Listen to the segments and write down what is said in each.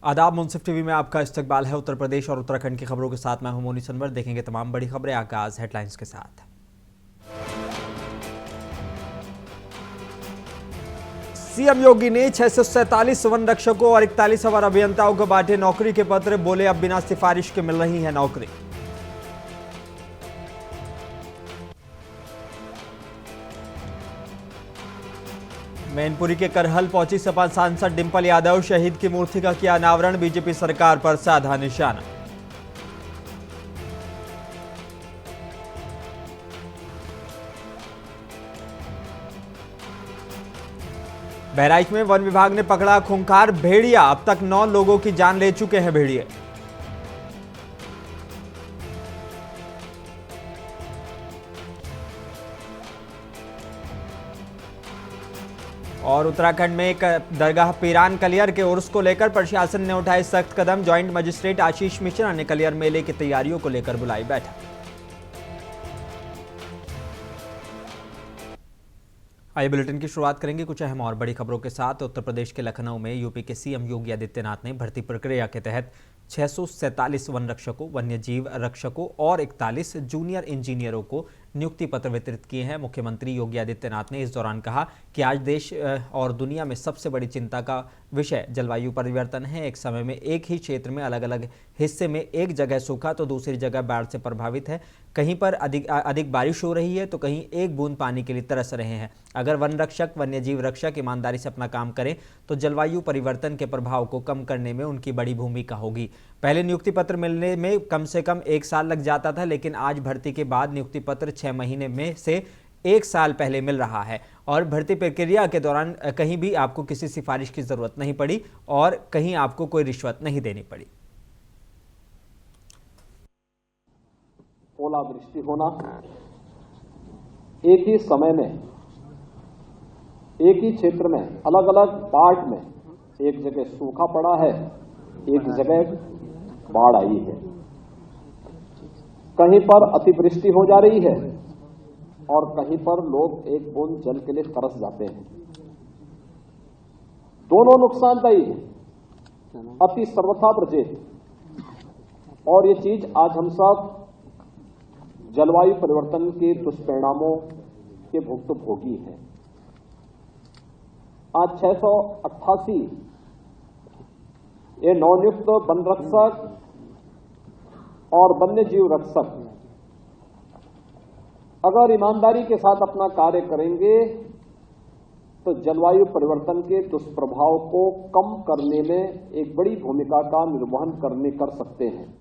आदाब। मुंसिफ टीवी में आपका इस्तकबाल है। उत्तर प्रदेश और उत्तराखंड की खबरों के साथ मैं हूं मोनी सनवर। देखेंगे तमाम बड़ी खबरें। आगाज हेडलाइंस के साथ। सीएम योगी ने 647 वन रक्षकों और 41 अवर अभियंताओं को बांटे नौकरी के पत्र। बोले अब बिना सिफारिश के मिल रही है नौकरी। मैनपुरी के करहल पहुंची सपा सांसद डिंपल यादव। शहीद की मूर्ति का किया अनावरण। बीजेपी सरकार पर साधा निशाना। बहराइच में वन विभाग ने पकड़ा खूंखार भेड़िया। अब तक 9 लोगों की जान ले चुके हैं भेड़िए। और उत्तराखंड में एक दरगाह पीरान कलियर के उर्स को लेकर प्रशासन ने उठाए सख्त कदम। ज्वाइंट मजिस्ट्रेट आशीष मिश्रा ने कलियर मेले की तैयारियों को लेकर बुलाई बैठक। आइए बुलेटिन की शुरुआत करेंगे कुछ अहम और बड़ी खबरों के साथ। उत्तर प्रदेश के लखनऊ में यूपी के सीएम योगी आदित्यनाथ ने भर्ती प्रक्रिया के तहत 647 वन रक्षकों, वन्य जीव रक्षकों और 41 जूनियर इंजीनियरों को नियुक्ति पत्र वितरित किए हैं। मुख्यमंत्री योगी आदित्यनाथ ने इस दौरान कहा कि आज देश और दुनिया में सबसे बड़ी चिंता का विषय जलवायु परिवर्तन है। एक समय में एक ही क्षेत्र में अलग अलग हिस्से में एक जगह सूखा तो दूसरी जगह बाढ़ से प्रभावित है। कहीं पर अधिक बारिश हो रही है तो कहीं एक बूंद पानी के लिए तरस रहे हैं। अगर वन रक्षक, वन्य जीव रक्षक ईमानदारी से अपना काम करें तो जलवायु परिवर्तन के प्रभाव को कम करने में उनकी बड़ी भूमिका होगी। पहले नियुक्ति पत्र मिलने में कम से कम 1 साल लग जाता था, लेकिन आज भर्ती के बाद नियुक्ति पत्र 6 महीने में से 1 साल पहले मिल रहा है। और भर्ती प्रक्रिया के दौरान कहीं भी आपको किसी सिफारिश की जरूरत नहीं पड़ी और कहीं आपको कोई रिश्वत नहीं देनी पड़ी। ओलावृष्टि होना, एक ही समय में एक ही क्षेत्र में अलग अलग पार्ट में एक जगह सूखा पड़ा है, एक जगह बाढ़ आई है, कहीं पर अतिवृष्टि हो जा रही है और कहीं पर लोग एक बूंद जल के लिए तरस जाते हैं। दोनों नुकसानदायी है, अति सर्वथा प्रचेत। और ये चीज आज हम सब जलवायु परिवर्तन के दुष्परिणामों के भुक्तभोगी हैं। आज 688 ये नवनियुक्त वन रक्षक और वन्य जीव रक्षक अगर ईमानदारी के साथ अपना कार्य करेंगे तो जलवायु परिवर्तन के दुष्प्रभाव को कम करने में एक बड़ी भूमिका का निर्वहन कर सकते हैं।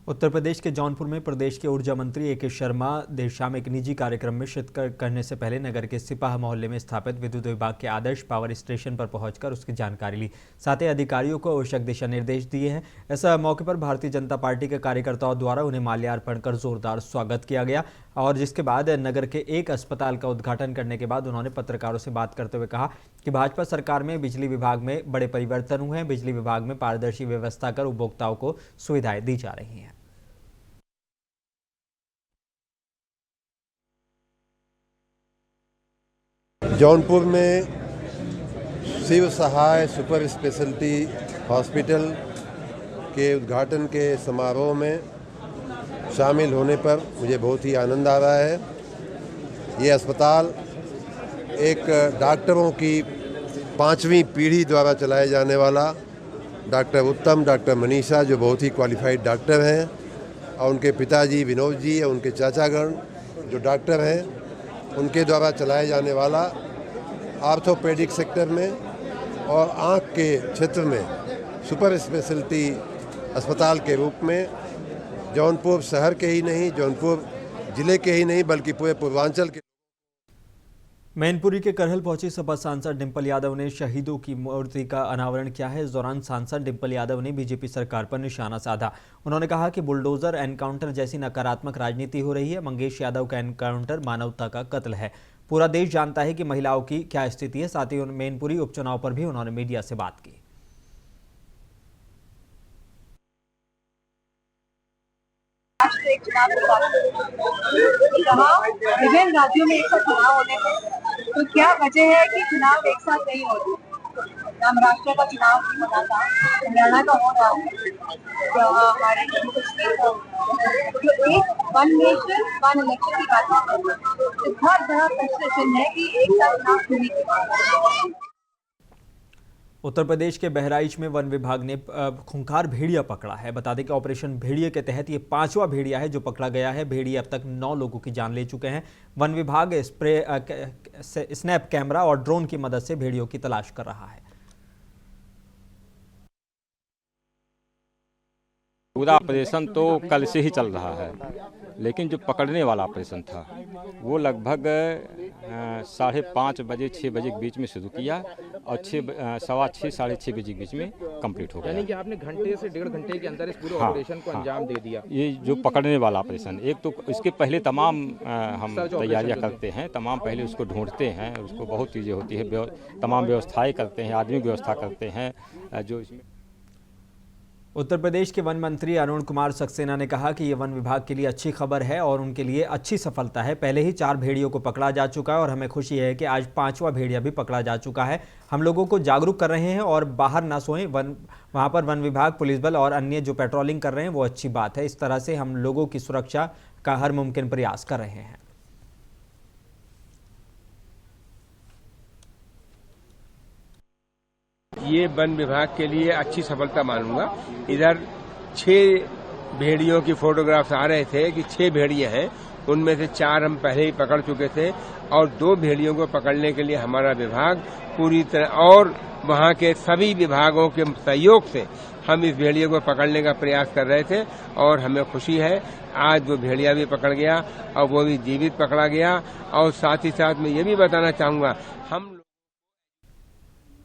उत्तर प्रदेश के जौनपुर में प्रदेश के ऊर्जा मंत्री ए.के. शर्मा देर शाम एक निजी कार्यक्रम में शिरकत करने से पहले नगर के सिपाह मोहल्ले में स्थापित विद्युत विभाग के आदर्श पावर स्टेशन पर पहुंचकर उसकी जानकारी ली। साथ ही अधिकारियों को आवश्यक दिशा निर्देश दिए हैं। इस मौके पर भारतीय जनता पार्टी के कार्यकर्ताओं द्वारा उन्हें माल्यार्पण कर जोरदार स्वागत किया गया और जिसके बाद नगर के एक अस्पताल का उद्घाटन करने के बाद उन्होंने पत्रकारों से बात करते हुए कहा कि भाजपा सरकार में बिजली विभाग में बड़े परिवर्तन हुए हैं। बिजली विभाग में पारदर्शी व्यवस्था कर उपभोक्ताओं को सुविधाएं दी जा रही हैं। जौनपुर में शिव सहाय सुपर स्पेशलिटी हॉस्पिटल के उद्घाटन के समारोह में शामिल होने पर मुझे बहुत ही आनंद आ रहा है। ये अस्पताल एक डॉक्टरों की 5वीं पीढ़ी द्वारा चलाया जाने वाला डॉक्टर उत्तम, डॉक्टर मनीषा जो बहुत ही क्वालिफाइड डॉक्टर हैं और उनके पिताजी विनोद जी और उनके चाचागण जो डॉक्टर हैं उनके द्वारा चलाया जाने वाला आर्थोपेडिक सेक्टर में और आँख के क्षेत्र में सुपर स्पेशलिटी अस्पताल के रूप में जौनपुर शहर के ही नहीं, जौनपुर जिले के ही नहीं बल्कि पूरे पूर्वांचल के। मैनपुरी के करहल पहुंची सपा सांसद डिंपल यादव ने शहीदों की मूर्ति का अनावरण किया है। इस दौरान सांसद डिंपल यादव ने बीजेपी सरकार पर निशाना साधा। उन्होंने कहा कि बुलडोजर एनकाउंटर जैसी नकारात्मक राजनीति हो रही है। मंगेश यादव का एनकाउंटर मानवता का कत्ल है। पूरा देश जानता है कि महिलाओं की क्या स्थिति है। साथ ही मैनपुरी उपचुनाव पर भी उन्होंने मीडिया से बात की। विभिन्न राज्यों में एक साथ चुनाव होने थे, तो क्या वजह है कि चुनाव एक साथ नहीं होते? महाराष्ट्र का चुनाव भी होना था, हरियाणा का हो रहा है, तो हमारे जम्मू कश्मीर का हो रहा है। तो एक वन नेशन वन इलेक्शन की बात है, तो बहुत बड़ा फ्रस्ट्रेशन है कि एक साथ चुनाव होने के बाद। उत्तर प्रदेश के बहराइच में वन विभाग ने खूंखार भेड़िया पकड़ा है। बता दें कि ऑपरेशन भेड़िया के तहत ये 5वां भेड़िया है जो पकड़ा गया है। भेड़िया अब तक 9 लोगों की जान ले चुके हैं। वन विभाग स्नैप कैमरा और ड्रोन की मदद से भेड़ियों की तलाश कर रहा है। पूरा ऑपरेशन तो कल से ही चल रहा है, लेकिन जो पकड़ने वाला ऑपरेशन था वो लगभग 5:30 बजे 6 बजे के बीच में शुरू किया और 6:15 साढ़े 6 बजे के बीच में कंप्लीट हो गया। यानी कि आपने घंटे से 1.5 घंटे के अंदर इस पूरे ऑपरेशन को अंजाम दे दिया। ये जो पकड़ने वाला ऑपरेशन, एक तो इसके पहले तमाम हम तैयारियां करते हैं, तमाम पहले उसको ढूंढते हैं, उसको बहुत चीज़ें होती है, तमाम व्यवस्थाएँ करते हैं, आदमी व्यवस्था करते हैं जो इसमें। उत्तर प्रदेश के वन मंत्री अरुण कुमार सक्सेना ने कहा कि ये वन विभाग के लिए अच्छी खबर है और उनके लिए अच्छी सफलता है। पहले ही 4 भेड़ियों को पकड़ा जा चुका है और हमें खुशी है कि आज 5वां भेड़िया भी पकड़ा जा चुका है। हम लोगों को जागरूक कर रहे हैं और बाहर ना सोएं। वहाँ पर वन विभाग, पुलिस बल और अन्य जो पेट्रोलिंग कर रहे हैं वो अच्छी बात है। इस तरह से हम लोगों की सुरक्षा का हर मुमकिन प्रयास कर रहे हैं। ये वन विभाग के लिए अच्छी सफलता मानूंगा। इधर 6 भेड़ियों की फोटोग्राफ्स आ रहे थे कि 6 भेड़िए हैं, उनमें से 4 हम पहले ही पकड़ चुके थे और 2 भेड़ियों को पकड़ने के लिए हमारा विभाग पूरी तरह और वहां के सभी विभागों के सहयोग से हम इस भेड़िए को पकड़ने का प्रयास कर रहे थे और हमें खुशी है आज वो भेड़िया भी पकड़ गया और वो भी जीवित पकड़ा गया। और साथ ही साथ मैं ये भी बताना चाहूंगा, हम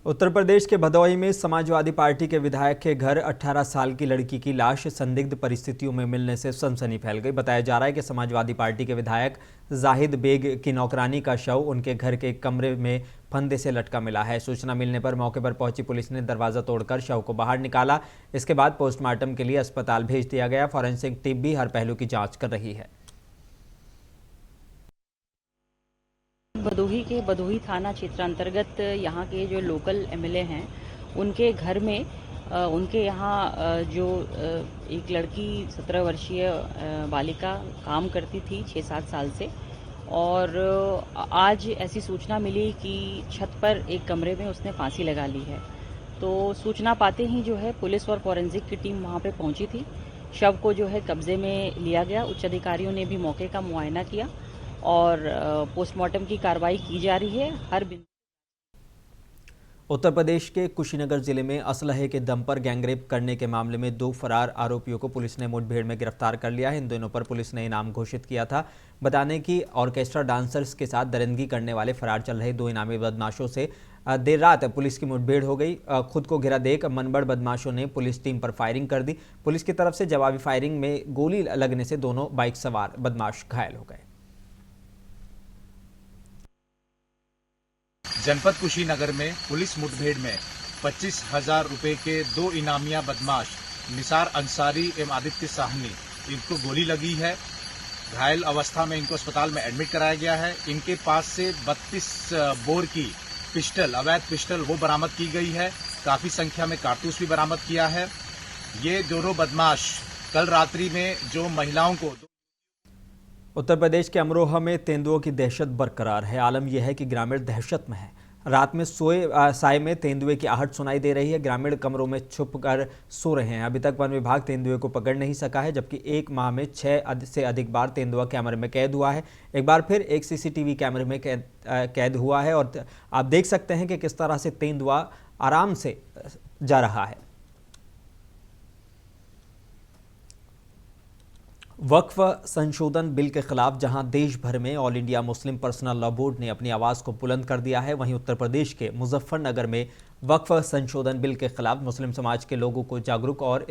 उत्तर प्रदेश के भदोही में समाजवादी पार्टी के विधायक के घर 18 साल की लड़की की लाश संदिग्ध परिस्थितियों में मिलने से सनसनी फैल गई। बताया जा रहा है कि समाजवादी पार्टी के विधायक जाहिद बेग की नौकरानी का शव उनके घर के कमरे में फंदे से लटका मिला है। सूचना मिलने पर मौके पर पहुंची पुलिस ने दरवाजा तोड़कर शव को बाहर निकाला। इसके बाद पोस्टमार्टम के लिए अस्पताल भेज दिया गया। फॉरेंसिक टीम भी हर पहलू की जाँच कर रही है। भदोही के भदोही थाना क्षेत्र अंतर्गत यहाँ के जो लोकल एमएलए हैं उनके घर में उनके यहाँ जो एक लड़की 17 वर्षीय बालिका काम करती थी 6-7 साल से, और आज ऐसी सूचना मिली कि छत पर एक कमरे में उसने फांसी लगा ली है। तो सूचना पाते ही जो है पुलिस और फॉरेंसिक की टीम वहाँ पे पहुँची थी। शव को जो है कब्जे में लिया गया। उच्च अधिकारियों ने भी मौके का मुआयना किया और पोस्टमार्टम की कार्रवाई की जा रही है। हर उत्तर प्रदेश के कुशीनगर जिले में असलहे के दम पर गैंगरेप करने के मामले में 2 फरार आरोपियों को पुलिस ने मुठभेड़ में गिरफ्तार कर लिया है। इन दोनों पर पुलिस ने इनाम घोषित किया था। बताने की ऑर्केस्ट्रा डांसर्स के साथ दरिंदगी करने वाले फरार चल रहे 2 इनामी बदमाशों से देर रात पुलिस की मुठभेड़ हो गई। खुद को घिरा देख मनबड़ बदमाशों ने पुलिस टीम पर फायरिंग कर दी। पुलिस की तरफ से जवाबी फायरिंग में गोली लगने से दोनों बाइक सवार बदमाश घायल हो गए। जनपद कुशीनगर में पुलिस मुठभेड़ में 25,000 रुपए के 2 इनामिया बदमाश निसार अंसारी एवं आदित्य साहनी, इनको गोली लगी है। घायल अवस्था में इनको अस्पताल में एडमिट कराया गया है। इनके पास से 32 बोर की पिस्टल, अवैध पिस्टल वो बरामद की गई है। काफी संख्या में कारतूस भी बरामद किया है। ये दोनों बदमाश कल रात्रि में जो महिलाओं को उत्तर प्रदेश के अमरोहा में तेंदुओं की दहशत बरकरार है। आलम यह है कि ग्रामीण दहशत में है। रात में साय में तेंदुए की आहट सुनाई दे रही है। ग्रामीण कमरों में छुपकर सो रहे हैं। अभी तक वन विभाग तेंदुए को पकड़ नहीं सका है, जबकि 1 माह में 6 से अधिक बार तेंदुआ कैमरे में कैद हुआ है। एक बार फिर एक सीसीटीवी कैमरे में कैद हुआ है और आप देख सकते हैं कि किस तरह से तेंदुआ आराम से जा रहा है। वक्फ संशोधन बिल के खिलाफ जहां देश भर में all India Muslim personal law board ने अपनी आवाज़ को बुलंद कर दिया है, वहीं उत्तर प्रदेश के मुजफ्फरनगर में वक्फ संशोधन बिल के खिलाफ मुस्लिम समाज के लोगों को जागरूक और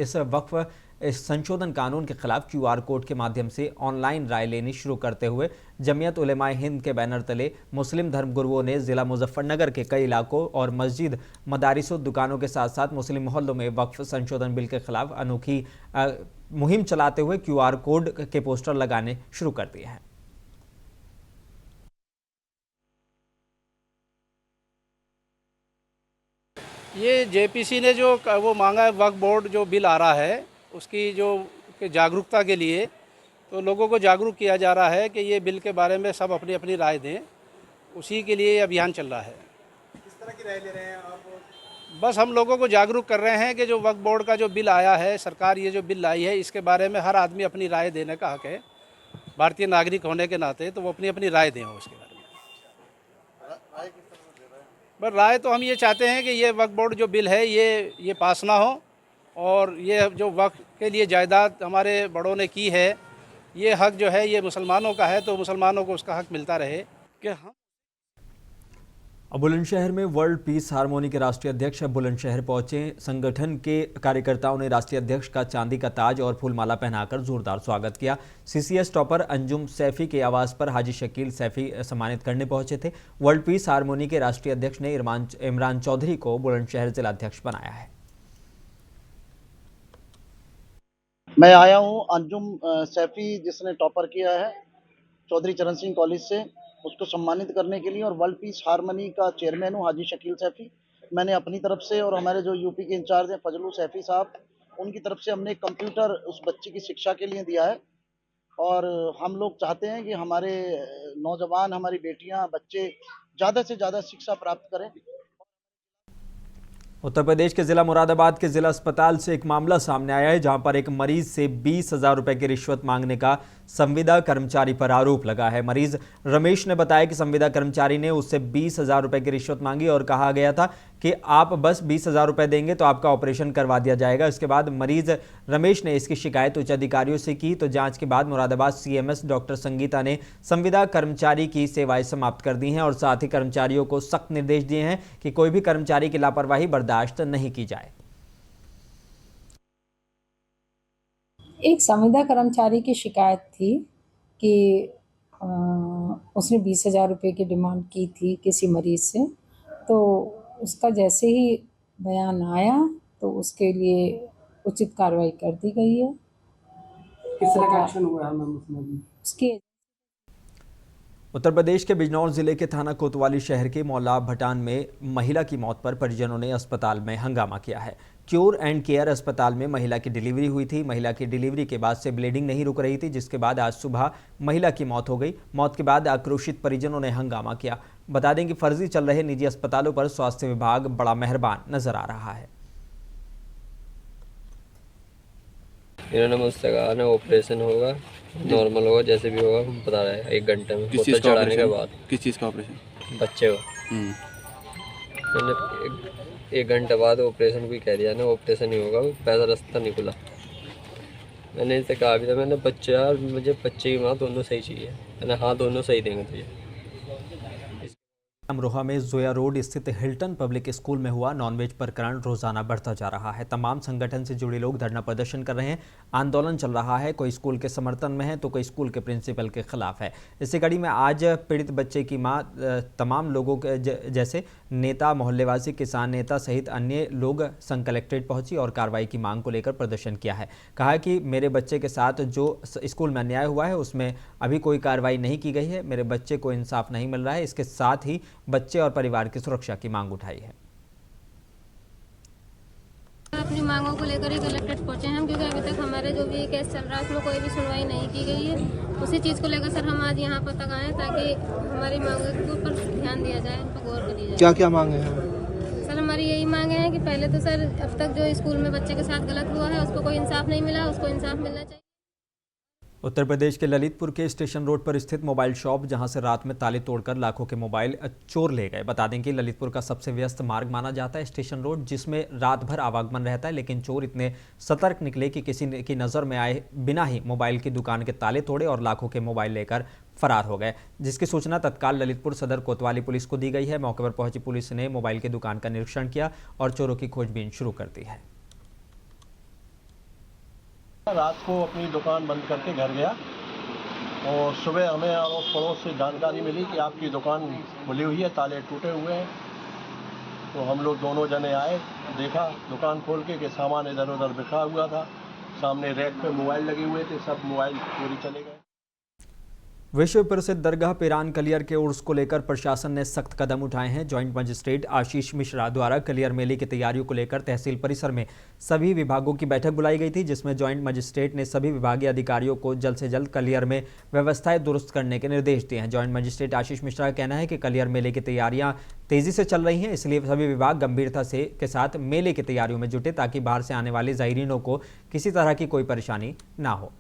इस संशोधन कानून के खिलाफ QR कोड के माध्यम से ऑनलाइन राय लेनी शुरू करते हुए जमीयत उलेमाए हिंद के बैनर तले मुस्लिम धर्मगुरुओं ने जिला मुजफ्फरनगर के कई इलाकों और मस्जिद, मदारिसों, दुकानों के साथ साथ मुस्लिम मोहल्लों में वक्फ संशोधन बिल के खिलाफ अनोखी मुहिम चलाते हुए QR कोड के पोस्टर लगाने शुरू कर दिए हैं। ये जेपीसी ने जो वो मांगा है वक्फ बोर्ड जो बिल आ रहा है उसकी जो जागरूकता के लिए, तो लोगों को जागरूक किया जा रहा है कि ये बिल के बारे में सब अपनी अपनी राय दें, उसी के लिए अभियान चल रहा है। किस तरह की राय ले रहे हैं आप? बस हम लोगों को जागरूक कर रहे हैं कि जो वक्फ बोर्ड का जो बिल आया है, सरकार ये जो बिल लाई है, इसके बारे में हर आदमी अपनी राय देने का हक है। भारतीय नागरिक होने के नाते तो वो अपनी अपनी राय दें उसके बारे में। बस राय तो हम ये चाहते हैं कि ये वक्फ बोर्ड जो बिल है ये पास ना हो, और ये जो वक्फ के लिए जायदाद हमारे बड़ों ने की है, ये हक जो है ये मुसलमानों का है, तो मुसलमानों को उसका हक मिलता रहे कि हम। अब बुलंदशहर में वर्ल्ड पीस हार्मोनी के राष्ट्रीय अध्यक्ष बुलंदशहर पहुंचे। संगठन के कार्यकर्ताओं ने राष्ट्रीय अध्यक्ष का चांदी का ताज और फूलमाला पहनाकर जोरदार स्वागत किया। सीसीएस टॉपर अंजुम सैफी के आवास पर हाजी शकील सैफी सम्मानित करने पहुंचे थे। वर्ल्ड पीस हार्मोनी के राष्ट्रीय अध्यक्ष ने इमरान चौधरी को बुलंदशहर जिलाध्यक्ष बनाया है। मैं आया हूं अंजुम सैफी जिसने टॉपर किया है चौधरी चरण सिंह कॉलेज से, उसको सम्मानित करने के लिए, और वर्ल्ड पीस हार्मनी का चेयरमैन हूँ हाजी शकील सैफी। मैंने अपनी तरफ से और हमारे जो यूपी के इंचार्ज हैं फजलू सैफी साहब, उनकी तरफ से हमने एक कंप्यूटर उस बच्चे की शिक्षा के लिए दिया है। और हम लोग चाहते हैं कि हमारे नौजवान, हमारी बेटियां, बच्चे ज़्यादा से ज़्यादा शिक्षा प्राप्त करें। उत्तर प्रदेश के जिला मुरादाबाद के जिला अस्पताल से एक मामला सामने आया है, जहां पर एक मरीज से 20,000 रुपए की रिश्वत मांगने का संविदा कर्मचारी पर आरोप लगा है। मरीज रमेश ने बताया कि संविदा कर्मचारी ने उससे 20,000 रुपए की रिश्वत मांगी और कहा गया था कि आप बस 20,000 रुपए देंगे तो आपका ऑपरेशन करवा दिया जाएगा। इसके बाद मरीज रमेश ने इसकी शिकायत उच्च अधिकारियों से की, तो जांच के बाद मुरादाबाद सीएमएस डॉक्टर संगीता ने संविदा कर्मचारी की सेवाएं समाप्त कर दी हैं और साथ ही कर्मचारियों को सख्त निर्देश दिए हैं कि कोई भी कर्मचारी की लापरवाही बर्दाश्त नहीं की जाए। एक संविदा कर्मचारी की शिकायत थी कि उसने 20,000 रुपये की डिमांड की थी किसी मरीज से, तो उसका जैसे ही बयान आया तो उसके लिए उचित कार्रवाई कर दी गई है। किस तरह का एक्शन हुआ है मैम उसमें? उसके उत्तर प्रदेश के बिजनौर जिले के थाना कोतवाली शहर के मौला भटान में महिला की मौत पर परिजनों ने अस्पताल में हंगामा किया है। क्योर एंड केयर अस्पताल में महिला की डिलीवरी हुई थी। महिला की डिलीवरी के बाद से ब्लीडिंग नहीं रुक रही थी, जिसके बाद आज सुबह महिला की मौत हो गई। मौत के बाद आक्रोशित परिजनों ने हंगामा किया। बता दें कि फर्जी चल रहे निजी अस्पतालों पर स्वास्थ्य विभाग बड़ा मेहरबान नजर आ रहा है। इन्होंने मुझसे कहा ना ऑपरेशन होगा, नॉर्मल होगा, जैसे भी होगा हम बता रहे हैं 1 घंटे में। बोतल चढ़ाने के बाद। किस चीज़ का ऑपरेशन? बच्चे को। मैंने 1 घंटे बाद ऑपरेशन भी कह दिया ना, ऑपरेशन ही होगा, पैसा रास्ता नहीं खुला। मैंने इनसे कहा भी था, मैंने बच्चे यार मुझे बच्चे की माँ दोनों सही चाहिए। मैंने हाँ दोनों सही देंगे तुझे। अमरोहा में जोया रोड स्थित हिल्टन पब्लिक स्कूल में हुआ नॉनवेज प्रकरण रोजाना बढ़ता जा रहा है। तमाम संगठन से जुड़े लोग धरना प्रदर्शन कर रहे हैं। आंदोलन चल रहा है, कोई स्कूल के समर्थन में है तो कोई स्कूल के प्रिंसिपल के खिलाफ है। इसी कड़ी में आज पीड़ित बच्चे की मां तमाम लोगों के जैसे नेता, मोहल्लेवासी, किसान नेता सहित अन्य लोग संघ कलेक्ट्रेट पहुंची और कार्रवाई की मांग को लेकर प्रदर्शन किया है। कहा कि मेरे बच्चे के साथ जो स्कूल में अन्याय हुआ है उसमें अभी कोई कार्रवाई नहीं की गई है। मेरे बच्चे को इंसाफ नहीं मिल रहा है। इसके साथ ही बच्चे और परिवार की सुरक्षा की मांग उठाई है। अपनी मांगों को लेकर ही कलेक्ट्रेट पहुंचे हैं हम, क्योंकि अभी तक हमारे जो भी केस चल रहा है उसमें कोई भी सुनवाई नहीं की गई है। उसी चीज़ को लेकर सर हम आज यहाँ पर तक आए ताकि हमारी मांगों के ऊपर ध्यान दिया जाए, उन पर गौर करी जाए। क्या क्या मांगे हैं सर? हमारी यही मांगे हैं कि पहले तो सर अब तक जो स्कूल में बच्चे के साथ गलत हुआ है उसको कोई इंसाफ नहीं मिला, उसको इंसाफ मिलना चाहिए। उत्तर प्रदेश के ललितपुर के स्टेशन रोड पर स्थित मोबाइल शॉप, जहां से रात में ताले तोड़कर लाखों के मोबाइल चोर ले गए। बता दें कि ललितपुर का सबसे व्यस्त मार्ग माना जाता है स्टेशन रोड, जिसमें रात भर आवागमन रहता है, लेकिन चोर इतने सतर्क निकले कि किसी की नज़र में आए बिना ही मोबाइल की दुकान के ताले तोड़े और लाखों के मोबाइल लेकर फरार हो गए, जिसकी सूचना तत्काल ललितपुर सदर कोतवाली पुलिस को दी गई है। मौके पर पहुंची पुलिस ने मोबाइल की दुकान का निरीक्षण किया और चोरों की खोजबीन शुरू कर दी है। रात को अपनी दुकान बंद करके घर गया और सुबह हमें अड़ोस पड़ोस से जानकारी मिली कि आपकी दुकान खुली हुई है, ताले टूटे हुए हैं। तो हम लोग दोनों जने आए, देखा दुकान खोल के कि सामान इधर उधर बिखरा हुआ था। सामने रैक पे मोबाइल लगे हुए थे, सब मोबाइल चोरी चले गए। विश्व प्रसिद्ध दरगाह पिरान कलियर के उर्स को लेकर प्रशासन ने सख्त कदम उठाए हैं। जॉइंट मजिस्ट्रेट आशीष मिश्रा द्वारा कलियर मेले की तैयारियों को लेकर तहसील परिसर में सभी विभागों की बैठक बुलाई गई थी, जिसमें जॉइंट मजिस्ट्रेट ने सभी विभागीय अधिकारियों को जल्द से जल्द कलियर में व्यवस्थाएं दुरुस्त करने के निर्देश दिए हैं। जॉइंट मजिस्ट्रेट आशीष मिश्रा का कहना है कि कलियर मेले की तैयारियां तेजी से चल रही हैं, इसलिए सभी विभाग गंभीरता के साथ मेले की तैयारियों में जुटे ताकि बाहर से आने वाले ज़ायरीनों को किसी तरह की कोई परेशानी ना हो।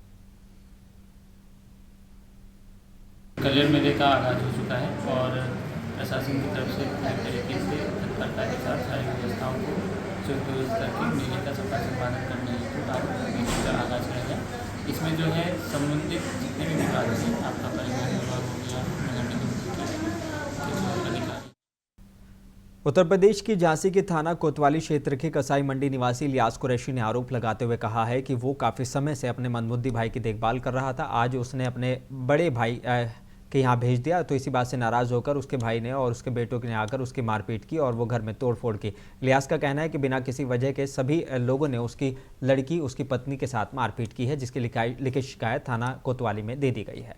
कलियर मेले का आगाज़ हो चुका है और प्रशासन की तरफ से पूरी तरीके से तत्परता के साथ सारी व्यवस्थाओं को सुदुरुस्त करके मेले का सफल संपादन करने हेतु मेले का आगाज़ किया गया। इसमें जो है संबंधित जितने भी विभाग हैं, आपका परिवहन विभाग हो गया, नगर निगम के अधिकारी। उत्तर प्रदेश की झांसी के थाना कोतवाली क्षेत्र के कसाई मंडी निवासी इलियास कुरैशी ने आरोप लगाते हुए कहा है कि वो काफ़ी समय से अपने मंदबुद्धि भाई की देखभाल कर रहा था। आज उसने अपने बड़े भाई के यहाँ भेज दिया तो इसी बात से नाराज़ होकर उसके भाई ने और उसके बेटों ने आकर उसकी मारपीट की और वो घर में तोड़फोड़ की। इलियास का कहना है कि बिना किसी वजह के सभी लोगों ने उसकी लड़की, उसकी पत्नी के साथ मारपीट की है, जिसकी लिखित शिकायत थाना कोतवाली में दे दी गई है।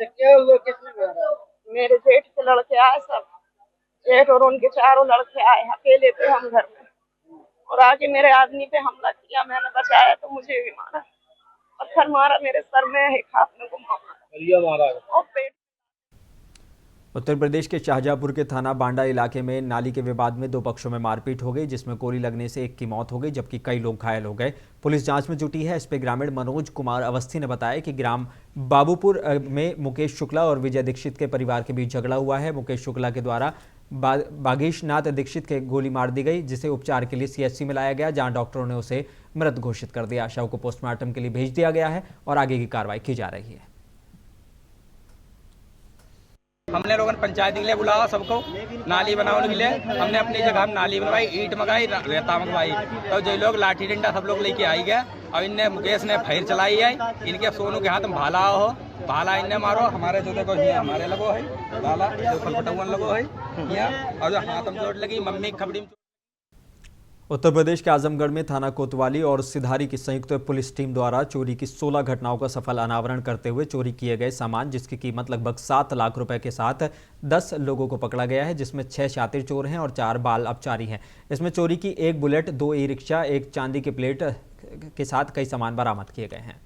क्या हुआ, किसने मेरे जेठ के लड़के आए, सब जेठ और उनके चारों लड़के आए, अकेले थे हम घर में और आके मेरे आदमी पे हमला किया। मैंने बचाया तो मुझे भी मारा, पत्थर मारा मेरे सर में, एक हाथ में मारा और पेट। उत्तर प्रदेश के शाहजहांपुर के थाना बांडा इलाके में नाली के विवाद में दो पक्षों में मारपीट हो गई, जिसमें गोली लगने से एक की मौत हो गई जबकि कई लोग घायल हो गए। पुलिस जांच में जुटी है। इस पर ग्रामीण मनोज कुमार अवस्थी ने बताया कि ग्राम बाबूपुर में मुकेश शुक्ला और विजय दीक्षित के परिवार के बीच झगड़ा हुआ है। मुकेश शुक्ला के द्वारा बागेश नाथ दीक्षित के गोली मार दी गई, जिसे उपचार के लिए सीएचसी में लाया गया, जहां डॉक्टरों ने उसे मृत घोषित कर दिया। शव को पोस्टमार्टम के लिए भेज दिया गया है और आगे की कार्रवाई की जा रही है। हमने लोगों ने पंचायत के लिए बुलाया सबको, नाली बनाने के लिए। हमने अपनी जगह हम नाली बनवाई, ईंट मंगाई, रेता मंगवाई, तो जो लोग लाठी डंडा सब लोग लेके आई गए और इनने मुकेश ने फायर चलाई है। इनके सोनू के हाथ में भाला हो, भाला इनने मारो, हमारे जो देखो ये हमारे लगो है भाला, जो फलपटुअन लगो है और जो हाथ में चोट लगी, मम्मी की खबड़ी। उत्तर प्रदेश के आजमगढ़ में थाना कोतवाली और सिधारी की संयुक्त पुलिस टीम द्वारा चोरी की 16 घटनाओं का सफल अनावरण करते हुए चोरी किए गए सामान, जिसकी कीमत लगभग 7 लाख रुपए के साथ 10 लोगों को पकड़ा गया है, जिसमें 6 शातिर चोर हैं और 4 बाल अपचारी हैं। इसमें चोरी की 1 बुलेट, 2 ई-रिक्शा, 1 चांदी की प्लेट के साथ कई सामान बरामद किए गए हैं।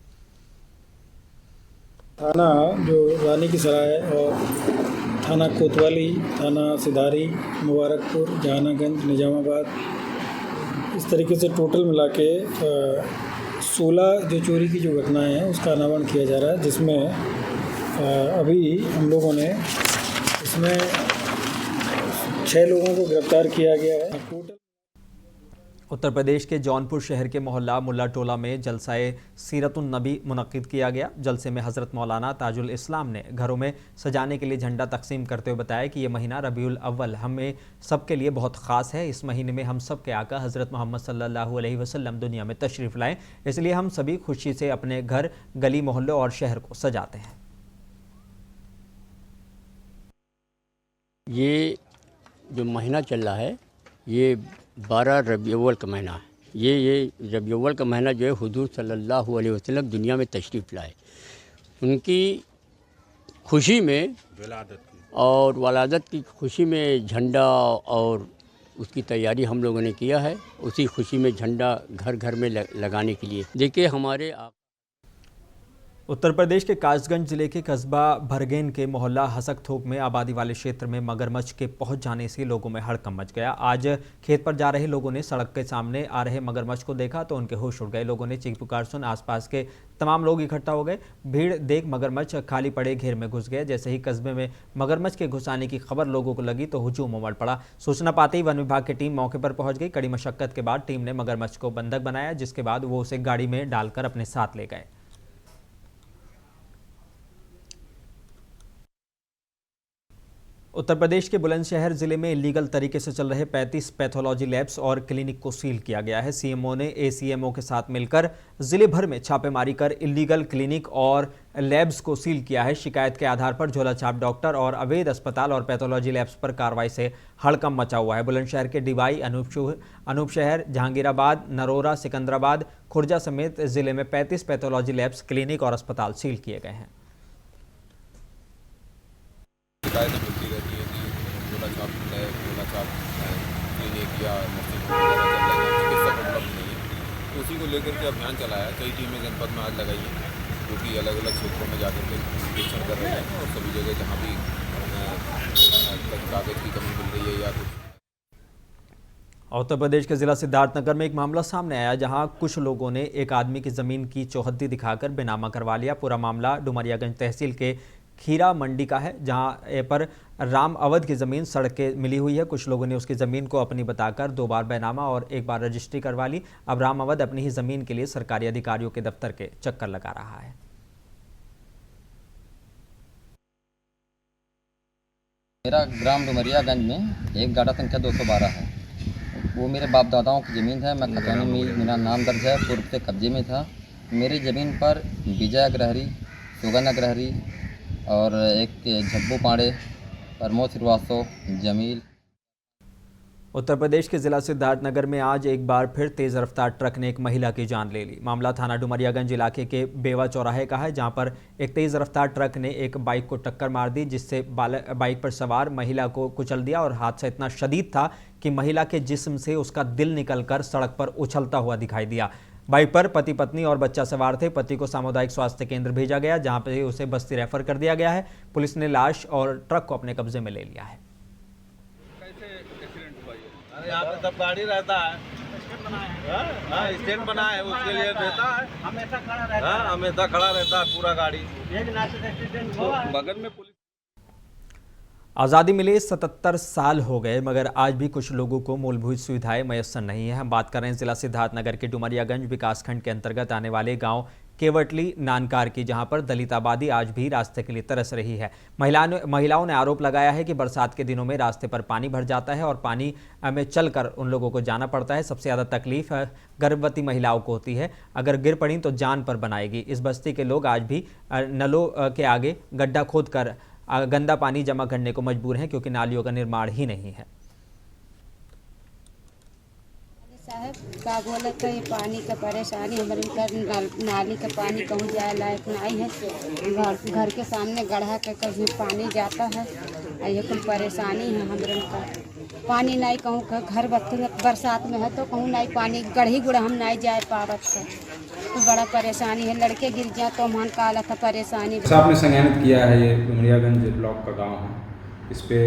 थाना जो रानी की सराय और थाना कोतवाली, थाना सिधारी, मुबारकपुर, जहानागंज, निजामाबाद, इस तरीके से टोटल मिला के 16 जो चोरी की जो घटनाएं हैं उसका अनावरण किया जा रहा है, जिसमें अभी हम लोगों ने इसमें 6 लोगों को गिरफ्तार किया गया है। टोटल उत्तर प्रदेश के जौनपुर शहर के मोहल्ला मुल्ला टोला में जलसाए सीरतुन नबी मुनक्किद किया गया। जलसे में हज़रत मौलाना ताजुल इस्लाम ने घरों में सजाने के लिए झंडा तकसीम करते हुए बताया कि ये महीना रबीउल अव्वल हमें सबके लिए बहुत ख़ास है। इस महीने में हम सब के आका हज़रत मोहम्मद सल्लल्लाहु अलैहि वसल्लम दुनिया में तशरीफ़ लाएँ, इसलिए हम सभी खुशी से अपने घर, गली, मोहल्लों और शहर को सजाते हैं। ये जो महीना चल रहा है ये 12 रबीउल अव्वल का महीना है। ये रबीउल अव्वल का महीना जो है हुजूर सल्लल्लाहु अलैहि वसल्लम दुनिया में तशरीफ़ लाए, उनकी खुशी में और वलादत की खुशी में झंडा और उसकी तैयारी हम लोगों ने किया है। उसी खुशी में झंडा घर घर में लगाने के लिए देखिए हमारे उत्तर प्रदेश के कासगंज जिले के कस्बा भरगेन के मोहल्ला हसकथोप में आबादी वाले क्षेत्र में मगरमच्छ के पहुंच जाने से लोगों में हड़कंप मच गया। आज खेत पर जा रहे लोगों ने सड़क के सामने आ रहे मगरमच्छ को देखा तो उनके होश उड़ गए। लोगों ने चीख पुकार सुन आसपास के तमाम लोग इकट्ठा हो गए। भीड़ देख मगरमच्छ खाली पड़े घेर में घुस गए। जैसे ही कस्बे में मगरमच्छ के घुस आने की खबर लोगों को लगी तो हुजूम उमड़ पड़ा। सूचना पाते ही वन विभाग की टीम मौके पर पहुंच गई। कड़ी मशक्कत के बाद टीम ने मगरमच्छ को बंधक बनाया, जिसके बाद वो उसे गाड़ी में डालकर अपने साथ ले गए। उत्तर प्रदेश के बुलंदशहर जिले में इलीगल तरीके से चल रहे 35 पैथोलॉजी लैब्स और क्लिनिक को सील किया गया है। सीएमओ ने एसीएमओ के साथ मिलकर जिले भर में छापेमारी कर इलीगल क्लिनिक और लैब्स को सील किया है। शिकायत के आधार पर झोलाछाप डॉक्टर और अवैध अस्पताल और पैथोलॉजी लैब्स पर कार्रवाई से हड़कंप मचा हुआ है। बुलंदशहर के डिवाई, अनूपशहर, जहांगीराबाद, नरोरा, सिकंदराबाद, खुर्जा समेत जिले में 35 पैथोलॉजी लैब्स, क्लिनिक और अस्पताल सील किए गए हैं। शिकायतें मिलती रहती है कि झोलाछाप क्लिनिक या नर्सिंग होम वगैरह चल रहे हैं, चिकित्सक उपलब्ध नहीं है। तो उसी को लेकर के अभियान चलाया। कई टीमें जनपद में आज लगाई हैं, जो कि अलग अलग क्षेत्रों में जाकर के निरीक्षण कर रहे हैं और सभी जगह जहाँ भी कागज की कमी मिल रही है या कुछ। उत्तर प्रदेश के जिला सिद्धार्थनगर में एक मामला सामने आया, जहां कुछ लोगों ने एक आदमी की जमीन की चौहद्दी दिखाकर बेनामा करवा लिया। पूरा मामला डुमरियागंज तहसील के खीरा मंडी का है, जहां पर राम अवध की ज़मीन सड़क के मिली हुई है। कुछ लोगों ने उसकी ज़मीन को अपनी बताकर 2 बार बैनामा और 1 बार रजिस्ट्री करवा ली। अब राम अवध अपनी ही ज़मीन के लिए सरकारी अधिकारियों के दफ्तर के चक्कर लगा रहा है। मेरा ग्राम डुमरियागंज में एक गाड़ा संख्या 212 है। वो मेरे बाप दादाओं की ज़मीन है। मैं खतौनी में मेरा नाम दर्ज है, पूर्व से कब्जे में था। मेरी ज़मीन पर विजय अग्रहरी, सुगन अग्रहरी और एक झब्बू पांडे, प्रमोद श्रीवास्तव, जमील। उत्तर प्रदेश के जिला सिद्धार्थनगर में आज एक बार फिर तेज रफ्तार ट्रक ने एक महिला की जान ले ली। मामला थाना डुमरियागंज इलाके के बेवा चौराहे का है, जहां पर एक तेज रफ्तार ट्रक ने एक बाइक को टक्कर मार दी, जिससे बाइक पर सवार महिला को कुचल दिया और हादसा इतना शदीद था कि महिला के जिस्म से उसका दिल निकलकर सड़क पर उछलता हुआ दिखाई दिया। बाइक पर पति पत्नी और बच्चा सवार थे। पति को सामुदायिक स्वास्थ्य केंद्र भेजा गया, जहां पर उसे बस्ती रेफर कर दिया गया है। पुलिस ने लाश और ट्रक को अपने कब्जे में ले लिया है। यहाँ पे सब गाड़ी रहता है, स्टैंड बना है, उसके लिए देता है, हमेशा खड़ा रहता है पूरा गाड़ी। बगल में पुलिस। आज़ादी मिले 77 साल हो गए, मगर आज भी कुछ लोगों को मूलभूत सुविधाएं मैसर नहीं है। हम बात कर रहे हैं जिला सिद्धार्थनगर के डुमरियागंज विकासखंड के अंतर्गत आने वाले गांव केवटली नानकार की, जहां पर दलित आबादी आज भी रास्ते के लिए तरस रही है। महिलाओं ने आरोप लगाया है कि बरसात के दिनों में रास्ते पर पानी भर जाता है और पानी में चलकर उन लोगों को जाना पड़ता है। सबसे ज़्यादा तकलीफ गर्भवती महिलाओं को होती है, अगर गिर पड़ी तो जान पर बनाएगी। इस बस्ती के लोग आज भी नलों के आगे गड्ढा खोदकर गंदा पानी जमा करने को मजबूर हैं, क्योंकि नालियों का निर्माण ही नहीं है। साहब का बोला तो ये पानी का परेशानी हमारे नाली का पानी कहूँ जाए लायक नहीं है। घर के सामने गड्ढा का कभी पानी जाता है, ये कोई परेशानी है हमारे का। पानी नहीं कहूँ का घर बरसात में है तो कहूँ नहीं पानी गढ़ी गुड़ा हम नहीं जाए पावत है, तो बड़ा परेशानी है। लड़के गिर जाए तो मन का अलग परेशानी। आपने संज्ञानित किया है, ये डुमरियागंज ब्लॉक का गाँव है, इस पे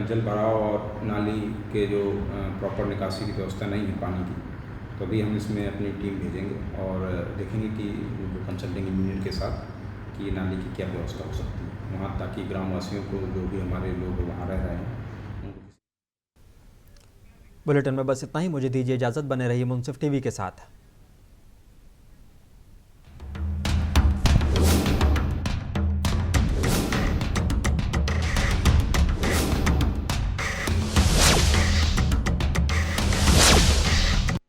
जल भराव और नाली के जो प्रॉपर निकासी की व्यवस्था नहीं है पानी की, तो अभी हम इसमें अपनी टीम भेजेंगे और देखेंगे कि कंसल्टिंग इंजीनियर के साथ कि नाली की क्या व्यवस्था हो सकती है वहाँ, ताकि ग्रामवासियों को, जो भी हमारे लोग वहाँ रह रहे हैं। बुलेटिन में बस इतना ही। मुझे दीजिए इजाज़त। बने रहिए मुंसिफ टीवी के साथ।